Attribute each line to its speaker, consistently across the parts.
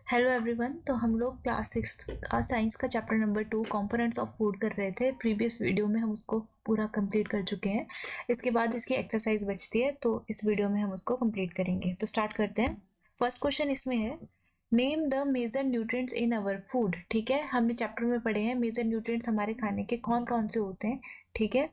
Speaker 1: Hello everyone. तो हम लोग क्लास 6 का साइंस का chapter number 2 components of food कर रहे थे। प्रीवियस वीडियो में हम उसको पूरा कंप्लीट कर चुके हैं। इसके बाद इसकी एक्सरसाइज बचती है, तो इस वीडियो में हम उसको कंप्लीट करेंगे। तो स्टार्ट करते हैं। फर्स्ट क्वेश्चन इसमें है, name the major nutrients in our food. ठीक है, हमने चैप्टर में पढ़े हैं मेजर न्यूट्रिएंट्स हमारे खाने के कौन कौन से होते हैं। ठीक है,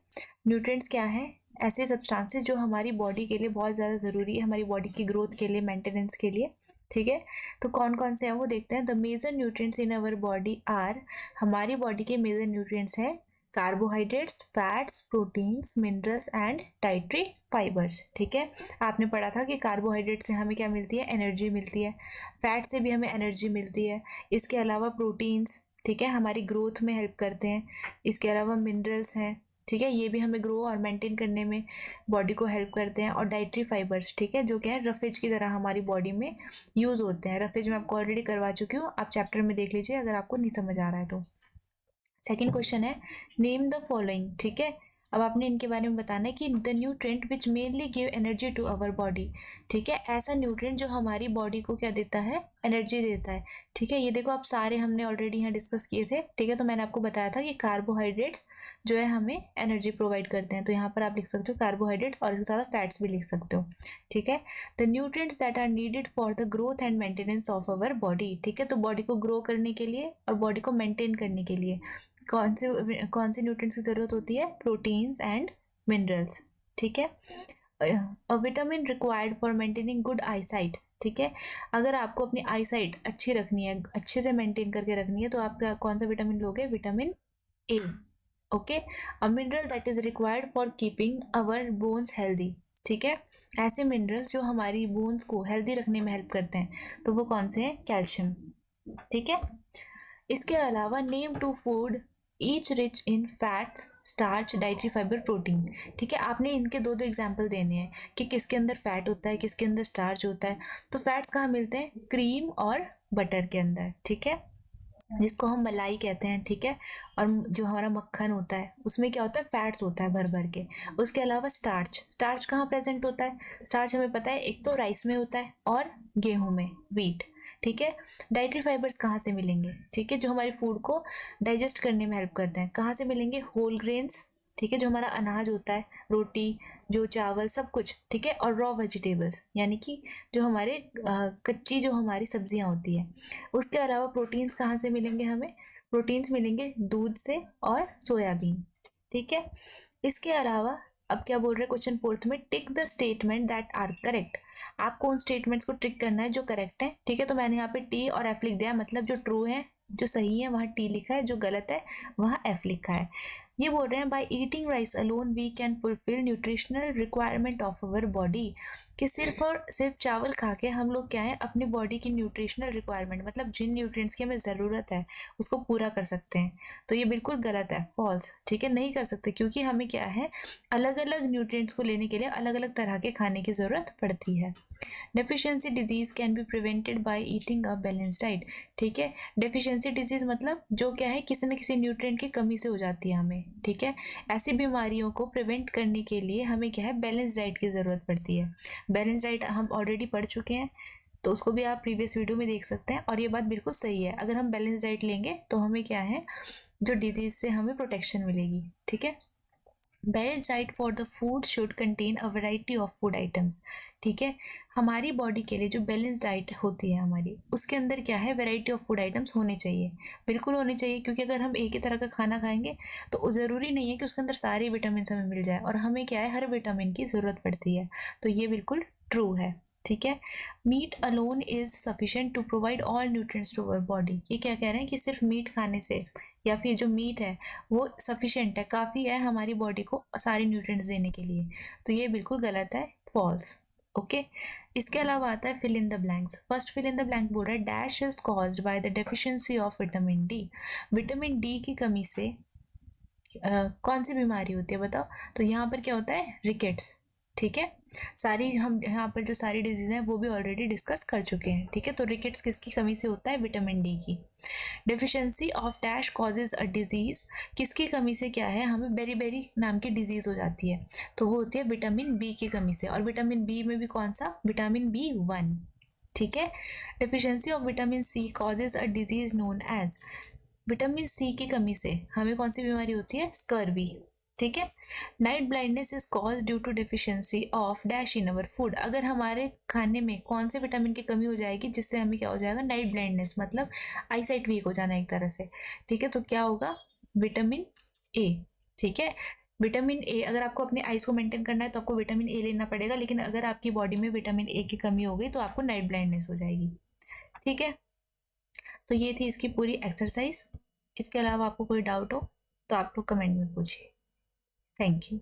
Speaker 1: न्यूट्रिएंट्स क्या है? ऐसे सब्सटेंसेस जो हमारी बॉडी के लिए बहुत ज़्यादा ज़रूरी है, हमारी बॉडी की ग्रोथ के लिए, मेंटेनेंस के लिए। ठीक है, तो कौन कौन से हैं वो देखते हैं। The major nutrients in our body are, हमारी बॉडी के मेजर न्यूट्रिएंट्स हैं carbohydrates, fats, proteins, minerals and dietary fibres. ठीक है, आपने पढ़ा था कि कार्बोहाइड्रेट से हमें क्या मिलती है? एनर्जी मिलती है। फैट से भी हमें एनर्जी मिलती है। इसके अलावा प्रोटीन्स, ठीक है, हमारी ग्रोथ में हेल्प करते हैं। इसके अलावा मिनरल्स हैं, ठीक है, ये भी हमें ग्रो और मेंटेन करने में बॉडी को हेल्प करते हैं। और डाइटरी फाइबर्स, ठीक है, जो क्या है रफेज की तरह हमारी बॉडी में यूज़ होते हैं। रफेज मैं आपको ऑलरेडी करवा चुकी हूँ, आप चैप्टर में देख लीजिए अगर आपको नहीं समझ आ रहा है तो। सेकेंड क्वेश्चन है, नेम द फॉलोइंग। ठीक है, अब आपने इनके बारे में बताना है कि the nutrient which mainly give energy to our body. ठीक है, ऐसा न्यूट्रिएंट जो हमारी बॉडी को क्या देता है? एनर्जी देता है। ठीक है, ये देखो आप सारे हमने ऑलरेडी यहाँ डिस्कस किए थे। ठीक है, तो मैंने आपको बताया था कि कार्बोहाइड्रेट्स जो है हमें एनर्जी प्रोवाइड करते हैं। तो यहाँ पर आप लिख सकते हो कार्बोहाइड्रेट्स और इसके साथ फैट्स भी लिख सकते हो। ठीक है, the nutrients that are needed for the growth and maintenance of our body. ठीक है, तो बॉडी को ग्रो करने के लिए और बॉडी को मेंटेन करने के लिए कौन से न्यूट्रिएंट्स की जरूरत होती है? Proteins and minerals. ठीक है, uh vitamin required for maintaining good eyesight. ठीक है, अगर आपको अपनी आईसाइट अच्छी रखनी है, अच्छे से मेंटेन करके रखनी है, तो आप कौन सा विटामिन लोगे? Vitamin A. Okay, a mineral that is required for keeping our bones healthy. ठीक है, ऐसे मिनरल्स जो हमारी बोन्स को हेल्दी रखने में हेल्प करते हैं, तो वो कौन से हैं? कैल्शियम। ठीक है, इसके अलावा name two food each rich in fats, starch, dietary fibre, protein. ठीक है, आपने इनके दो दो एग्जाम्पल देने हैं कि किसके अंदर फैट होता है, किसके अंदर स्टार्च होता है। तो फैट्स कहाँ मिलते हैं? क्रीम और बटर के अंदर। ठीक है, जिसको हम मलाई कहते हैं। ठीक है, और जो हमारा मक्खन होता है उसमें क्या होता है? फैट्स होता है भर भर के। उसके अलावा स्टार्च, स्टार्च कहाँ प्रेजेंट होता है? स्टार्च हमें पता है एक तो राइस में होता है और गेहूं में, वीट। ठीक है, डाइटरी फाइबर्स कहाँ से मिलेंगे? ठीक है, जो हमारे फूड को डाइजेस्ट करने में हेल्प करते हैं, कहाँ से मिलेंगे? Whole grains. ठीक है, जो हमारा अनाज होता है, रोटी, जो चावल, सब कुछ। ठीक है, और रॉ वेजिटेबल्स यानी कि जो हमारे कच्ची जो हमारी सब्जियां होती है। उसके अलावा प्रोटीन्स कहाँ से मिलेंगे हमें? प्रोटीन्स मिलेंगे दूध से और सोयाबीन। ठीक है, इसके अलावा अब क्या बोल रहे हैं क्वेश्चन फोर्थ में, tick the statement that are correct. आपको उन स्टेटमेंट्स को टिक करना है जो करेक्ट है। ठीक है, तो मैंने यहाँ पे टी और एफ लिख दिया, मतलब जो ट्रू है, जो सही है वहाँ टी लिखा है, जो गलत है वहाँ एफ लिखा है। ये बोल रहे हैं by eating rice alone we can fulfil nutritional requirement of our body, कि सिर्फ और सिर्फ चावल खा के हम लोग क्या है अपनी बॉडी की न्यूट्रिशनल रिक्वायरमेंट, मतलब जिन न्यूट्रिएंट्स की हमें ज़रूरत है उसको पूरा कर सकते हैं। तो ये बिल्कुल गलत है, फॉल्स। ठीक है, नहीं कर सकते, क्योंकि हमें क्या है अलग अलग न्यूट्रिएंट्स को लेने के लिए अलग अलग तरह के खाने की ज़रूरत पड़ती है। Deficiency disease can be prevented by eating a balance diet. ठीक है, डेफिशिएंसी डिजीज मतलब जो क्या है किसी न किसी न्यूट्रिएंट की कमी से हो जाती है हमें। ठीक है, ऐसी बीमारियों को प्रिवेंट करने के लिए हमें क्या है? बैलेंस डाइट की ज़रूरत पड़ती है। बैलेंस डाइट हम ऑलरेडी पढ़ चुके हैं, तो उसको भी आप प्रीवियस वीडियो में देख सकते हैं। और ये बात बिल्कुल सही है, अगर हम बैलेंस डाइट लेंगे तो हमें क्या है, जो डिजीज से हमें प्रोटेक्शन मिलेगी। ठीक है, balance diet for the food should contain a variety of food items. ठीक है, हमारी बॉडी के लिए जो बैलेंस डाइट होती है हमारी, उसके अंदर क्या है? वैरायटी ऑफ फूड आइटम्स होने चाहिए, बिल्कुल होने चाहिए। क्योंकि अगर हम एक ही तरह का खाना खाएंगे तो ज़रूरी नहीं है कि उसके अंदर सारे विटामिन हमें मिल जाए, और हमें क्या है हर विटामिन की ज़रूरत पड़ती है। तो ये बिल्कुल ट्रू है। ठीक है, meat alone is sufficient to provide all nutrients to our body. ये क्या कह रहे हैं कि सिर्फ मीट खाने से या फिर जो मीट है वो सफिशिएंट है, काफ़ी है हमारी बॉडी को सारे न्यूट्रिएंट्स देने के लिए। तो ये बिल्कुल गलत है, फॉल्स। ओके, इसके अलावा आता है fill in the blanks. First fill in the blank बोल रहा है, dash is caused by the deficiency of vitamin D. Vitamin D की कमी से कौन सी बीमारी होती है बताओ? तो यहाँ पर क्या होता है? रिकेट्स। ठीक है, सारी हम यहाँ पर जो सारी डिजीज हैं वो भी ऑलरेडी डिस्कस कर चुके हैं। ठीक है, तो रिकेट्स किसकी कमी से होता है? विटामिन डी की। Deficiency of dash causes a disease, किसकी कमी से क्या है हमें बेरी नाम की डिजीज हो जाती है? तो वो होती है विटामिन बी की कमी से। और विटामिन बी में भी कौन सा? Vitamin B 1। ठीक है। Deficiency of vitamin C causes a disease known as, vitamin C की कमी से हमें कौन सी बीमारी होती है, स्कर्वी। ठीक है। Night blindness is cause due to deficiency of dash in our food, अगर हमारे खाने में कौन से विटामिन की कमी हो जाएगी जिससे हमें क्या हो जाएगा, नाइट ब्लाइंडनेस, मतलब आईसाइट वीक हो जाना एक तरह से। ठीक है, तो क्या होगा, विटामिन ए। ठीक है। विटामिन ए, अगर आपको अपने आइज को मेंटेन करना है तो आपको विटामिन ए लेना पड़ेगा, लेकिन अगर आपकी बॉडी में विटामिन ए की कमी हो गई तो आपको नाइट ब्लाइंडनेस हो जाएगी। ठीक है। तो ये थी इसकी पूरी एक्सरसाइज। इसके अलावा आपको कोई डाउट हो तो आप लोग कमेंट में पूछिए। Thank you.